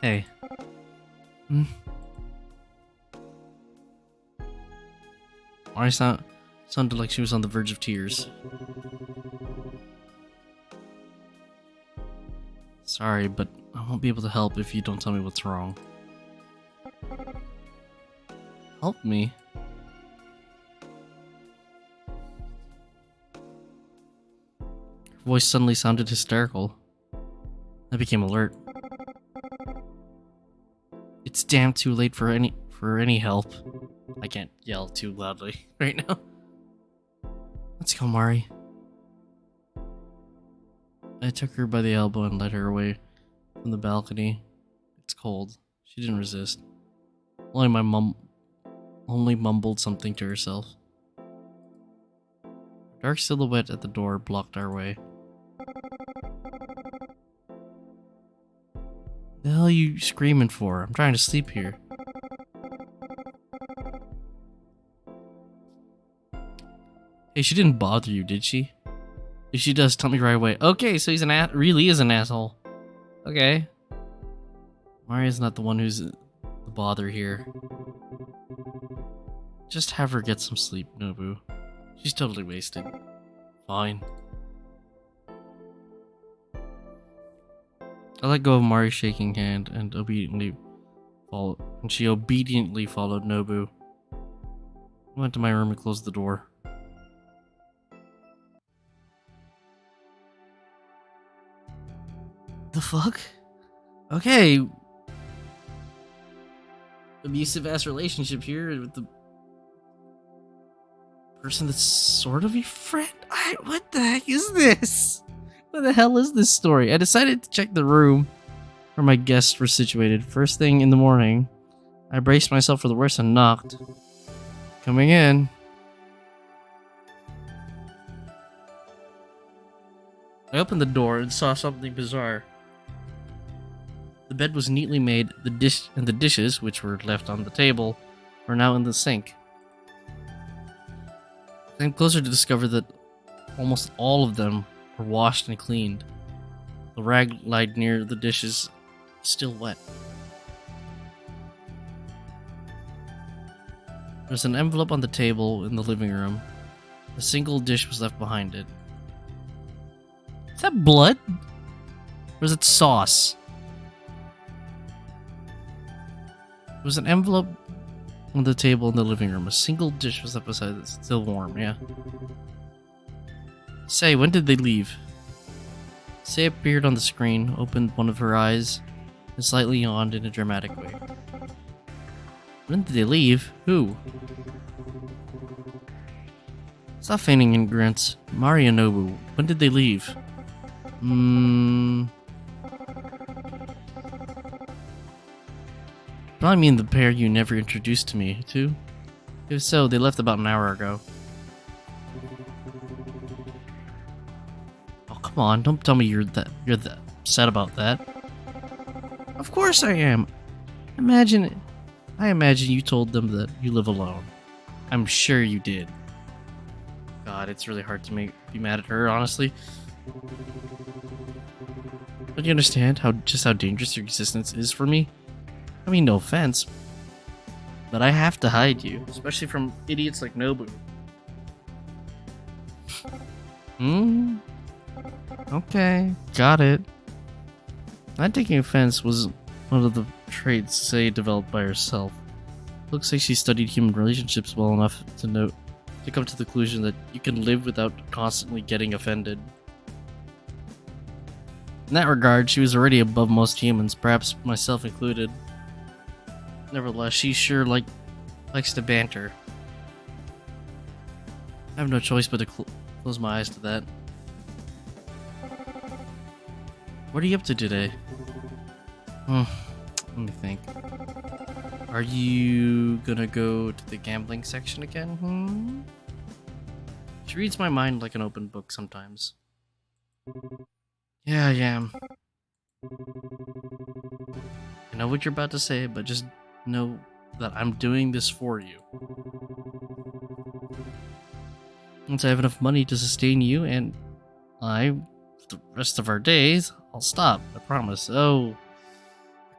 Hey. Hmm? Mari sounded like she was on the verge of tears. Sorry, but I won't be able to help if you don't tell me what's wrong. Help me? Her voice suddenly sounded hysterical. I became alert. It's damn too late for any help. I can't yell too loudly right now. Let's go, Mari. I took her by the elbow and led her away from the balcony. It's cold. She didn't resist. Only mumbled something to herself. A dark silhouette at the door blocked our way. The hell are you screaming for? I'm trying to sleep here. Hey, she didn't bother you, did she? If she does, tell me right away. Okay, so he's really is an asshole. Okay. Maria's not the one who's the bother here. Just have her get some sleep, Nobu. She's totally wasted. Fine. I let go of Mari's shaking hand and she obediently followed Nobu. I went to my room and closed the door. The fuck? Okay. Abusive ass relationship here with the person that's sort of your friend. What the heck is this? What the hell is this story? I decided to check the room where my guests were situated. First thing in the morning, I braced myself for the worst and knocked. Coming in. I opened the door and saw something bizarre. The bed was neatly made, the dishes, which were left on the table, were now in the sink. I came closer to discover that almost all of them were washed and cleaned. The rag lying near the dishes still wet. There's an envelope on the table in the living room. A single dish was left behind it. Is that blood? Or is it sauce? There was an envelope on the table in the living room. A single dish was left beside it, still warm, yeah. Say, when did they leave? Say appeared on the screen, opened one of her eyes, and slightly yawned in a dramatic way. When did they leave? Who? Stop feigning ignorance. Mari and Nobu, when did they leave? Probably mean the pair you never introduced to me to. If so, they left about an hour ago. Oh, come on, don't tell me you're that upset about that. Of course I am. I imagine you told them that you live alone. I'm sure you did. God, it's really hard to be mad at her, honestly. Don't you understand just how dangerous your existence is for me? I mean, no offense, but I have to hide you, especially from idiots like Nobu. Okay, got it. Not taking offense was one of the traits Sei developed by herself. Looks like she studied human relationships well enough to come to the conclusion that you can live without constantly getting offended. In that regard, she was already above most humans, perhaps myself included. Nevertheless, she sure likes to banter. I have no choice but to close my eyes to that. What are you up to today? Let me think. Are you gonna go to the gambling section again? She reads my mind like an open book sometimes. Yeah, I am. I know what you're about to say, but just know that I'm doing this for you. Once I have enough money to sustain you and for the rest of our days, I'll stop, I promise. Oh,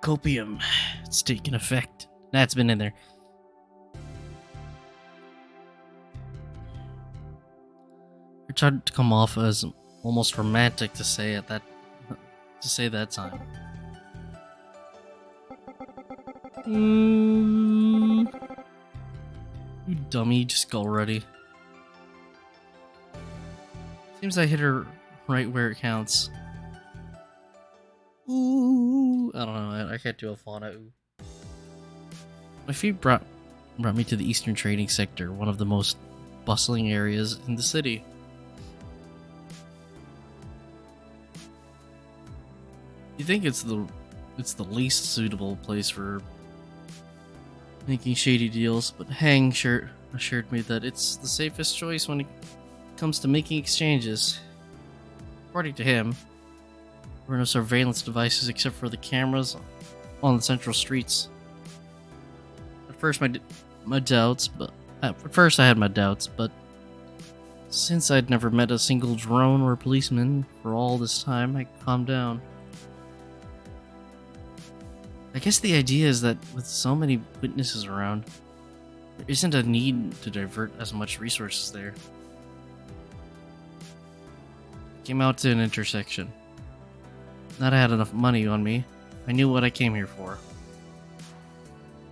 Copium. It's taking effect. That's been in there. It tried to come off as almost romantic to say at that time. You dummy, just go already. Seems I hit her right where it counts. Ooh, I don't know. I can't do a fauna. Ooh. My feet brought me to the Eastern Trading Sector, one of the most bustling areas in the city. You think it's the least suitable place for making shady deals, but Hang assured me that it's the safest choice when it comes to making exchanges. According to him, there were no surveillance devices except for the cameras on the central streets. At first, I had my doubts, but since I'd never met a single drone or policeman for all this time, I calmed down. I guess the idea is that with so many witnesses around, there isn't a need to divert as much resources there. I came out to an intersection. Now that I had enough money on me, I knew what I came here for.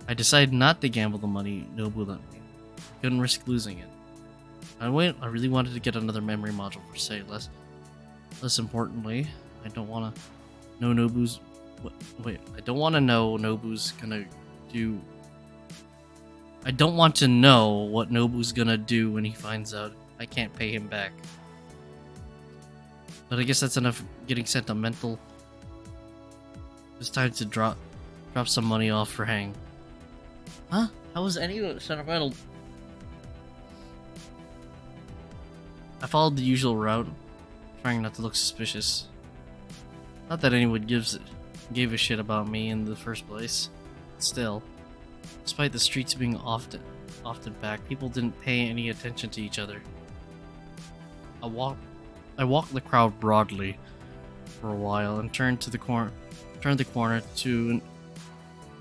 I decided not to gamble the money Nobu lent me. I couldn't risk losing it. I really wanted to get another memory module for say. Less importantly, I don't want to know Nobu's... I don't want to know Nobu's gonna do... I don't want to know what Nobu's gonna do when he finds out I can't pay him back. But I guess that's enough getting sentimental. It's time to drop some money off for Hang. Huh? How was any of it sentimental? I followed the usual route, trying not to look suspicious. Not that anyone gave a shit about me in the first place. Still, despite the streets being often packed, people didn't pay any attention to each other. I walked the crowd broadly for a while and turned the corner to an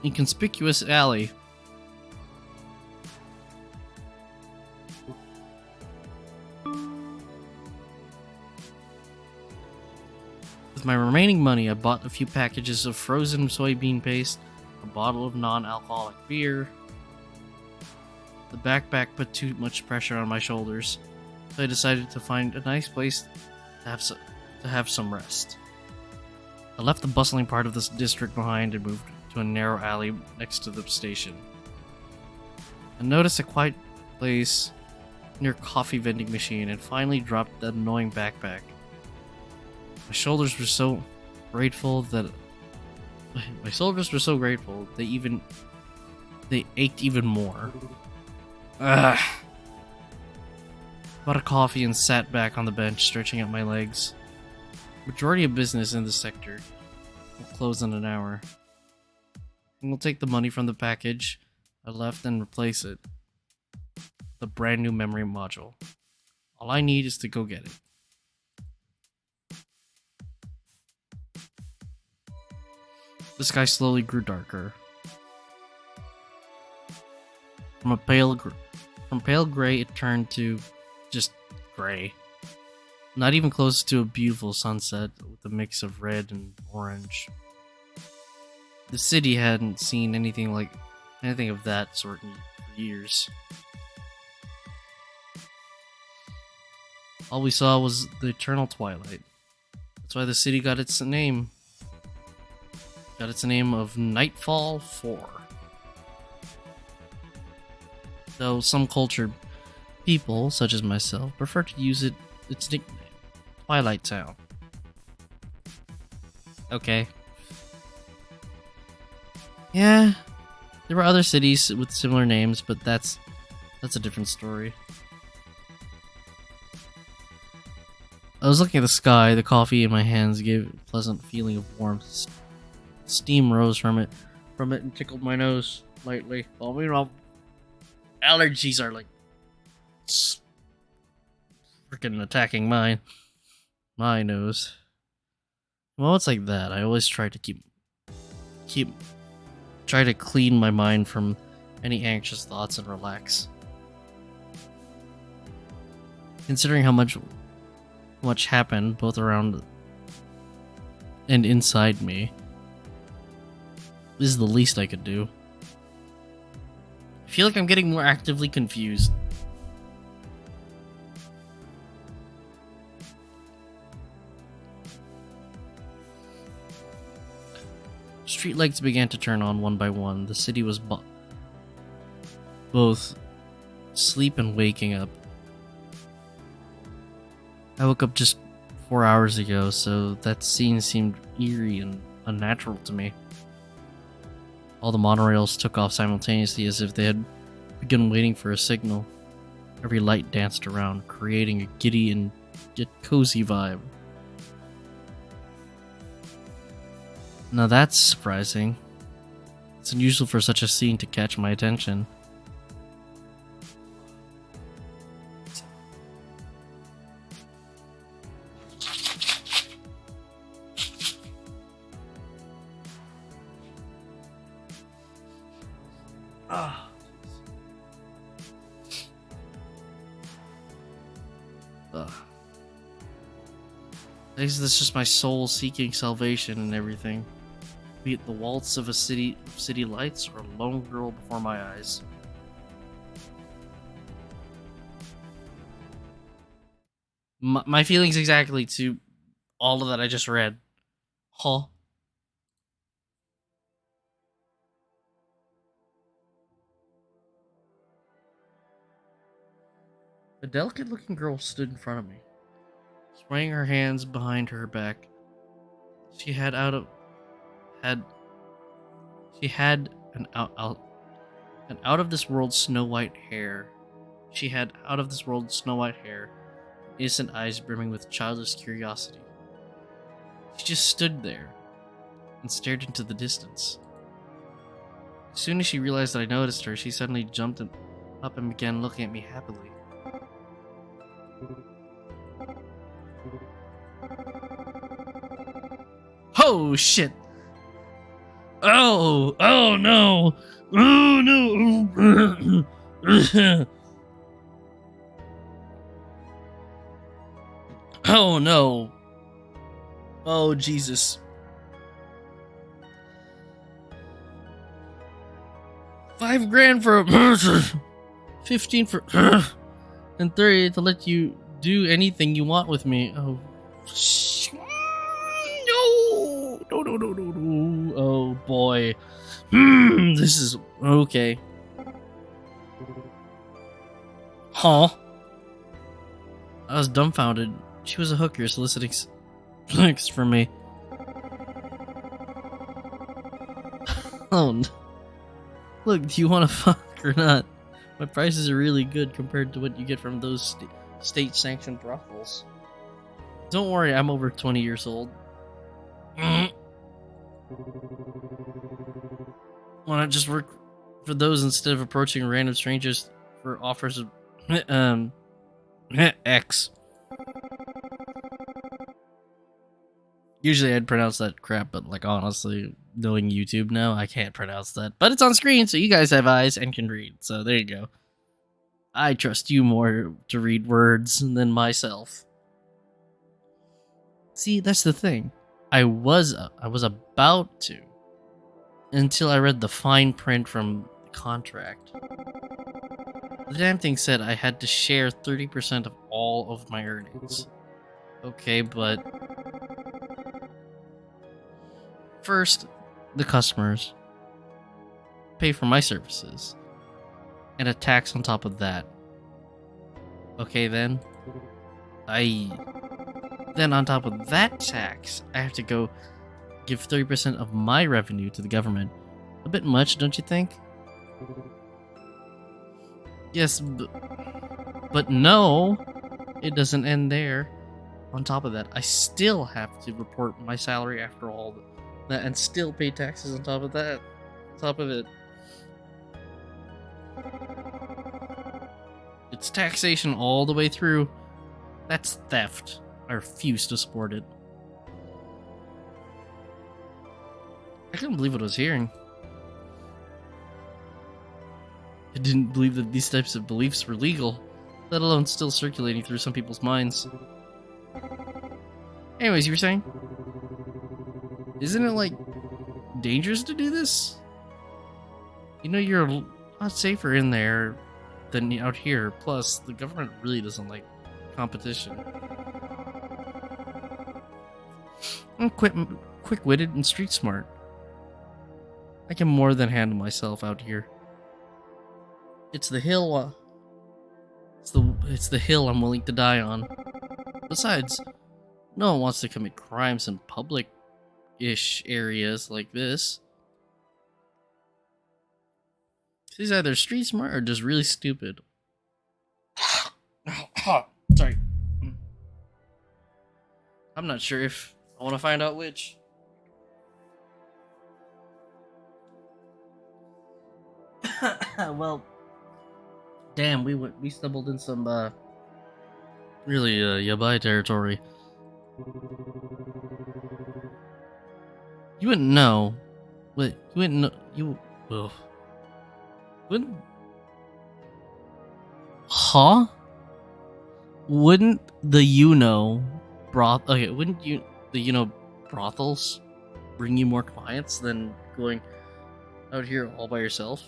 inconspicuous alley. With my remaining money, I bought a few packages of frozen soybean paste, a bottle of non-alcoholic beer. The backpack put too much pressure on my shoulders, so I decided to find a nice place to have some rest. I left the bustling part of this district behind and moved to a narrow alley next to the station. I noticed a quiet place near a coffee vending machine and finally dropped that annoying backpack. My shoulders were so grateful they ached even more. Ugh. Bought a coffee and sat back on the bench, stretching out my legs. Majority of business in this sector will close in an hour. And we'll take the money from the package I left and replace it with a brand new memory module. All I need is to go get it. The sky slowly grew darker. From pale gray, it turned to just gray. Not even close to a beautiful sunset with a mix of red and orange. The city hadn't seen anything of that sort in years. All we saw was the eternal twilight. That's why the city got its name. Got its name of Nightfall 4. Though some cultured people, such as myself, prefer to use its nickname, Twilight Town. Okay. Yeah, there were other cities with similar names, but that's a different story. I was looking at the sky. The coffee in my hands gave a pleasant feeling of warmth. Steam rose from it and tickled my nose lightly. Well, meanwhile, allergies are like freaking attacking my nose. Well, it's like that. I always try to keep try to clean my mind from any anxious thoughts and relax. Considering how much happened both around and inside me, this is the least I could do. I feel like I'm getting more actively confused. Streetlights began to turn on one by one. The city was both asleep and waking up. I woke up just 4 hours ago, so that scene seemed eerie and unnatural to me. All the monorails took off simultaneously as if they had begun waiting for a signal. Every light danced around, creating a giddy and yet cozy vibe. Now that's surprising. It's unusual for such a scene to catch my attention. I guess that's just my soul seeking salvation and everything. Be it the waltz of city lights or a lone girl before my eyes. My feelings exactly to all of that I just read. Huh? A delicate-looking girl stood in front of me, swaying her hands behind her back. She had an out of this world snow white hair. She had out of this world snow white hair, innocent eyes brimming with childish curiosity. She just stood there and stared into the distance. As soon as she realized that I noticed her, she suddenly jumped up and began looking at me happily. Oh shit! Oh no! Oh no! Oh no! Oh Jesus! 5 grand for a murder, 15 for and 30 to let you do anything you want with me. Oh, no. Oh boy. This is okay. Huh? I was dumbfounded. She was a hooker soliciting sex from me. Oh no. Look, do you want to fuck or not? My prices are really good compared to what you get from those state-sanctioned brothels. Don't worry, I'm over 20 years old. Why not just work for those instead of approaching random strangers for offers of X? Usually I'd pronounce that crap, but like honestly, knowing YouTube now, I can't pronounce that. But it's on screen, so you guys have eyes and can read. So there you go. I trust you more to read words than myself. See, that's the thing. I was about to, until I read the fine print from the contract. The damn thing said I had to share 30% of all of my earnings. Okay, but first, the customers pay for my services, and a tax on top of that. Okay, then on top of that tax, I have to go give 30% of my revenue to the government. A bit much, don't you think? Yes, but no, it doesn't end there. On top of that, I still have to report my salary after all that and still pay taxes on top of that. On top of it. It's taxation all the way through. That's theft. I refuse to support it. I couldn't believe what I was hearing. I didn't believe that these types of beliefs were legal, let alone still circulating through some people's minds. Anyways, you were saying? Isn't it, like, dangerous to do this? You know, you're a lot safer in there than out here. Plus, the government really doesn't like competition. I'm quick-witted and street smart. I can more than handle myself out here. It's the hill. It's the hill I'm willing to die on. Besides, no one wants to commit crimes in public-ish areas like this. He's either street smart or just really stupid. Sorry. I'm not sure if I want to find out which. Well, damn, we stumbled in some really yabai territory. You wouldn't know. What? You wouldn't know. You. Ugh. Wouldn't. Huh? Wouldn't the wouldn't the brothels bring you more clients than going out here all by yourself?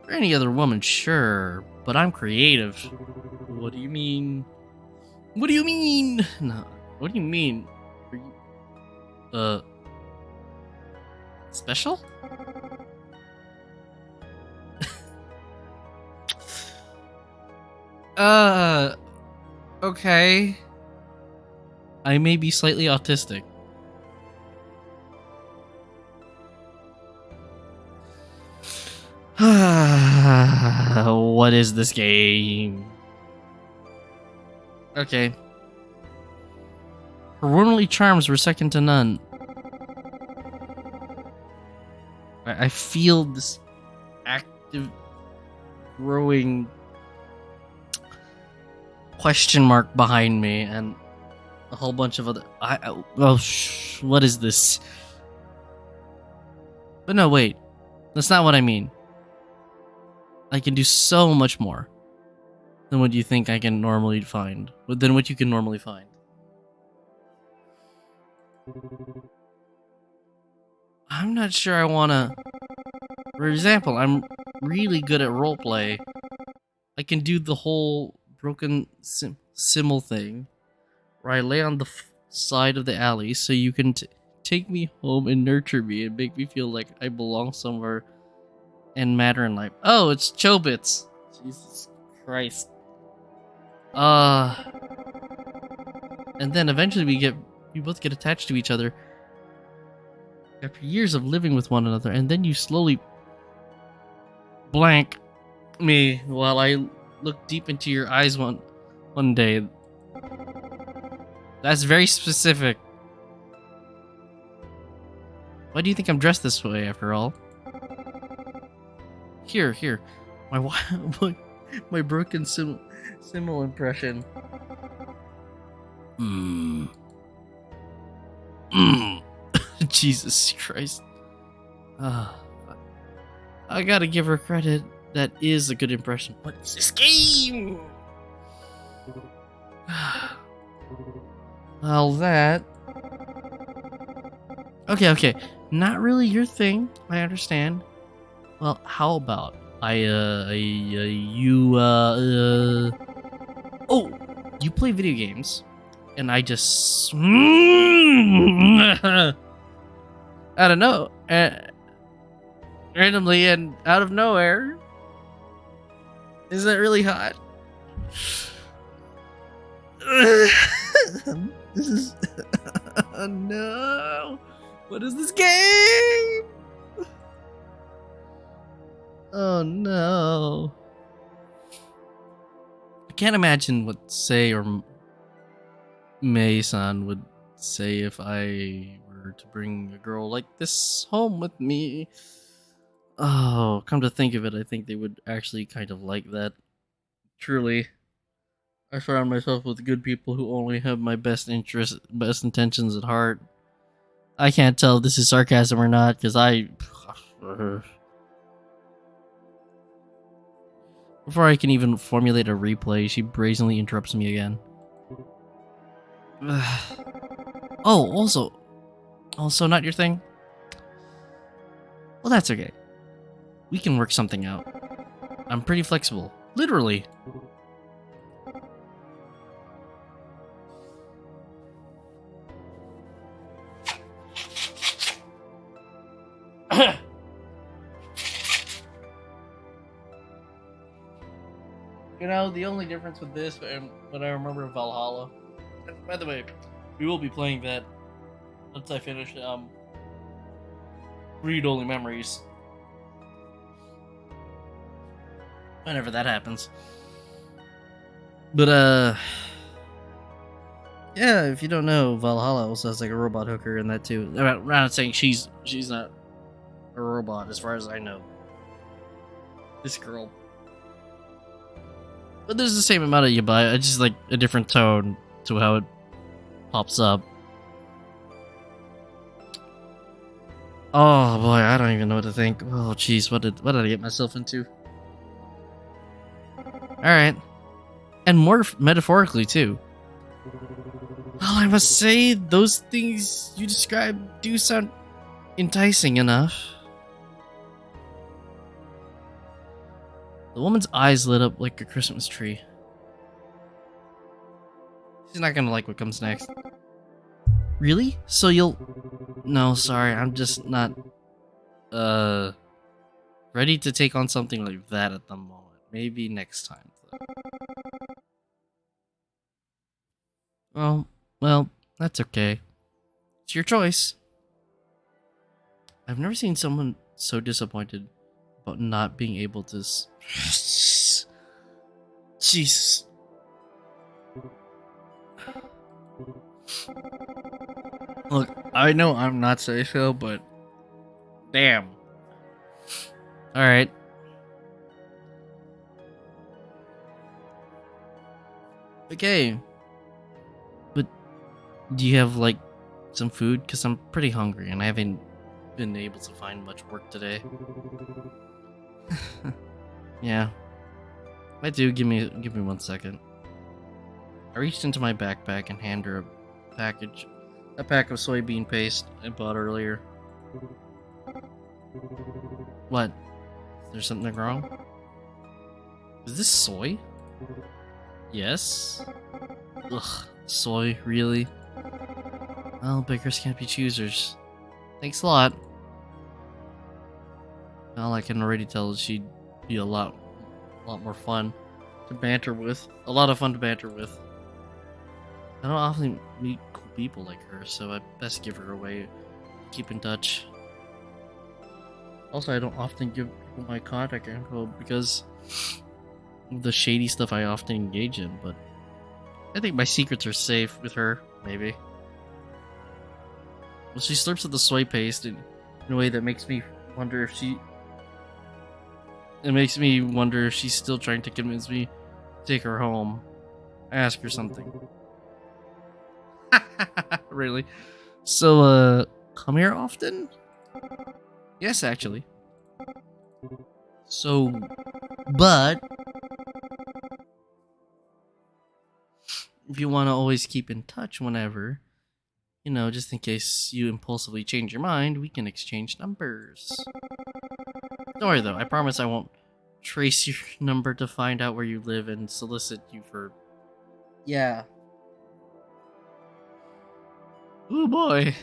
For any other woman, sure, but I'm creative. What do you mean? What do you mean? No, what do you mean? Are you, special? Okay. I may be slightly autistic. What is this game? Okay. Her womanly charms were second to none. I feel this active, growing question mark behind me, and a whole bunch of other. What is this? But no, wait. That's not what I mean. I can do so much more than what you think I can normally find. Than what you can normally find. I'm not sure I wanna. For example, I'm really good at roleplay. I can do the whole broken simul thing, where I lay on the side of the alley so you can take me home and nurture me and make me feel like I belong somewhere and matter in life. Oh, it's Chobits. Jesus Christ. And then eventually we both get attached to each other after years of living with one another, and then you slowly blank me while I look deep into your eyes one day. That's very specific. Why do you think I'm dressed this way, after all? Here. My broken simul impression. Jesus Christ. I gotta give her credit. That is a good impression. What is this game? Well, that. Okay. Not really your thing. I understand. Well, how about you play video games, and I just I don't know, randomly and out of nowhere. Is that really hot? This is no. What is this game? Oh no. I can't imagine what Sei or Mei-san would say if I were to bring a girl like this home with me. Oh, come to think of it, I think they would actually kind of like that. Truly. I surround myself with good people who only have my best intentions at heart. I can't tell if this is sarcasm or not, because Before I can even formulate a replay, she brazenly interrupts me again. Oh, also not your thing? Well, that's okay. We can work something out. I'm pretty flexible. Literally. You know, the only difference with this and what I remember of Valhalla. By the way, we will be playing that once I finish Read Only Memories. Whenever that happens. But yeah, if you don't know, Valhalla also has like a robot hooker in that too. I'm not saying she's not a robot as far as I know. This girl. But there's the same amount of Yabai, it's just like a different tone to how it pops up. Oh boy, I don't even know what to think. Oh jeez, what did I get myself into? Alright. And more metaphorically too. Well, I must say, those things you described do sound enticing enough. The woman's eyes lit up like a Christmas tree. She's not gonna like what comes next. Really? So you'll... No, sorry, I'm just not... ready to take on something like that at the moment. Maybe next time, though. Well, that's okay. It's your choice. I've never seen someone so disappointed about not being able to... Jesus. Look, I know I'm not say-so, but... Damn. Alright. Okay. But do you have, like, some food? Because I'm pretty hungry and I haven't been able to find much work today. Yeah. I do. Give me 1 second. I reached into my backpack and handed her a package. A pack of soybean paste I bought earlier. What? Is there something wrong? Is this soy? Yes? Ugh, soy, really? Well, beggars can't be choosers. Thanks a lot. Well, I can already tell she'd be a lot more fun to banter with. A lot of fun to banter with. I don't often meet cool people like her, so I'd best give her away. Keep in touch. Also, I don't often give people my contact info because of the shady stuff I often engage in, but I think my secrets are safe with her, maybe. Well, she slurps at the soy paste in a way that makes me wonder if she... It makes me wonder if she's still trying to convince me to take her home. I ask her something. Really? So, come here often? Yes, actually. So, but... if you want to always keep in touch whenever, you know, just in case you impulsively change your mind, we can exchange numbers. Don't worry though, I promise I won't trace your number to find out where you live and solicit you for... Yeah. Ooh boy.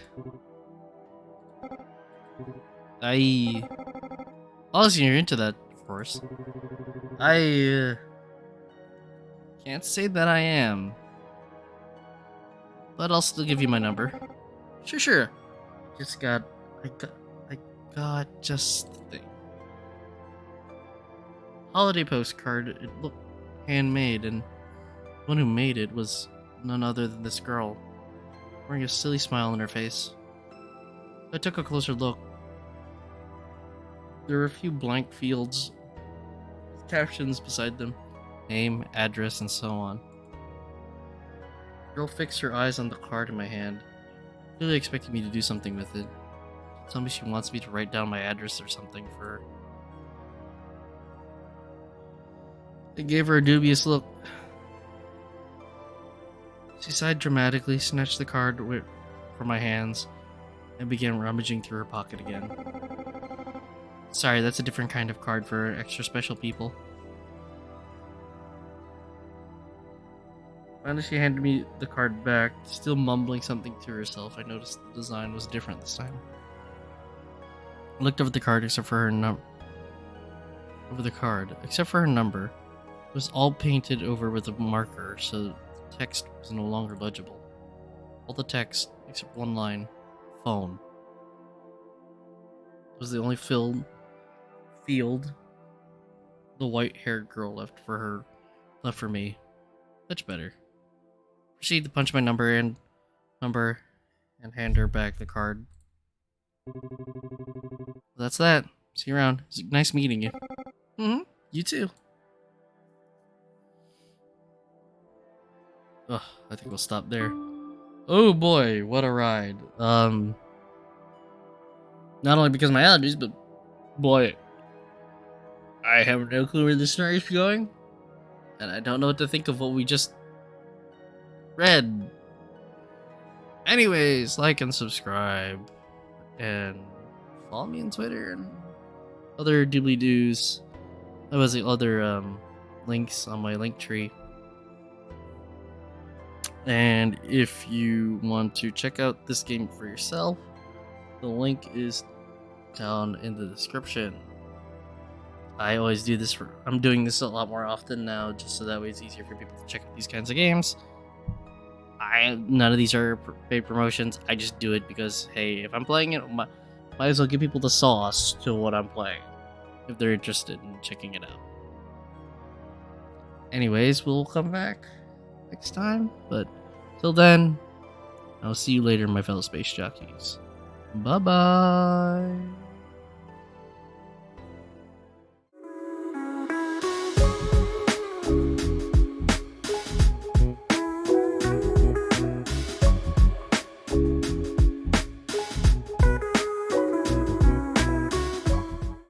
Honestly, you're into that, of course. I can't say that I am. But I'll still give you my number. Sure. I got just the thing. Holiday postcard. It looked handmade, and the one who made it was none other than this girl, wearing a silly smile on her face. I took a closer look. There were a few blank fields with captions beside them. Name, address, and so on. The girl fixed her eyes on the card in my hand, Really expecting me to do something with it. Tell me she wants me to write down my address or something for her. I gave her a dubious look. She sighed dramatically, snatched the card from my hands, and began rummaging through her pocket again. Sorry, that's a different kind of card for extra special people. Finally, she handed me the card back, still mumbling something to herself. I noticed the design was different this time. I looked over the card except for her number. It was all painted over with a marker, so the text was no longer legible. All the text, except one line, phone, was the only field the white-haired girl left for me. Much better. Proceed to punch my number and hand her back the card. That's that. See you around. It's nice meeting you. You too. Ugh, I think we'll stop there. Oh boy, what a ride. Not only because of my allergies, but boy, I have no clue where this story is going. And I don't know what to think of what we just read. Anyways, like and subscribe. And follow me on Twitter and other doobly-doos. That was the other links on my Linktree. And if you want to check out this game for yourself, the link is down in the description. I always do this I'm doing this a lot more often now, just so that way it's easier for people to check out these kinds of games. None of these are paid promotions. I just do it because, hey, if I'm playing it, might as well give people the sauce to what I'm playing, if they're interested in checking it out. Anyways, we'll come back next time, but till then, I'll see you later, my fellow space jockeys. Bye bye.